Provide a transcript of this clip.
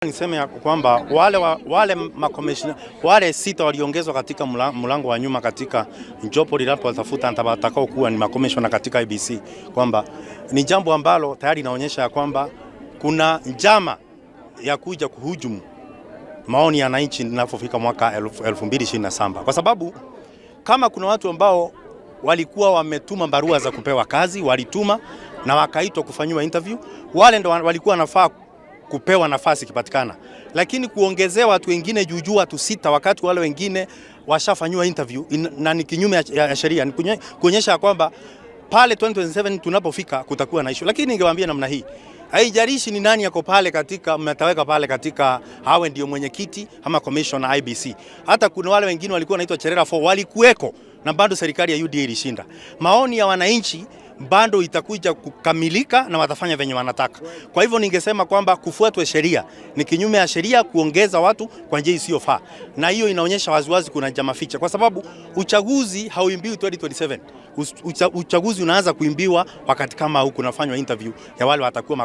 Niseme ya kwamba wale sita waliongezwa katika mlango wa nyuma katika jopo linapotafuta atakao kuwa ni makomishona katika IEBC, kwamba ni jambo ambalo tayari inaonyesha ya kwamba kuna njama ya kuja kuhujumu maoni ya wananchi ninapofika mwaka 2027, kwa sababu kama kuna watu ambao walikuwa wametuma barua za kupewa kazi, walituma na wakaitwa kufanywa interview, wale ndo walikuwa nafaa kupewa nafasi kipatikana, lakini kuongezea watu wengine juujuu watu sita wakati wale wengine washafanywa interview na ni kinyume ya sheria, ni kuonyesha kwamba pale 2027 tunapofika kutakuwa na issue. Lakini ningewaambia namna hii, haijalishi ni nani yako pale katika mmetaweka pale katika hawe ndio mwenyekiti ama commissioner IEBC. Hata kuna wale wengine walikuwa wanaitwa Cherera 4 walikuweko na bado serikali ya UDA ilishinda. Maoni ya wananchi bado itakuja kukamilika na watafanya venye wanataka. Kwa hivyo ningesema kwamba kufuatwe sheria, ni kinyume ya sheria kuongeza watu kwa njia isiyofaa. Na hiyo inaonyesha waziwazi kuna njama ficha, kwa sababu uchaguzi hauimbiwi 2027. Uchaguzi unaanza kuimbiwa wakati kama huu kunafanywa interview ya wale watakuwa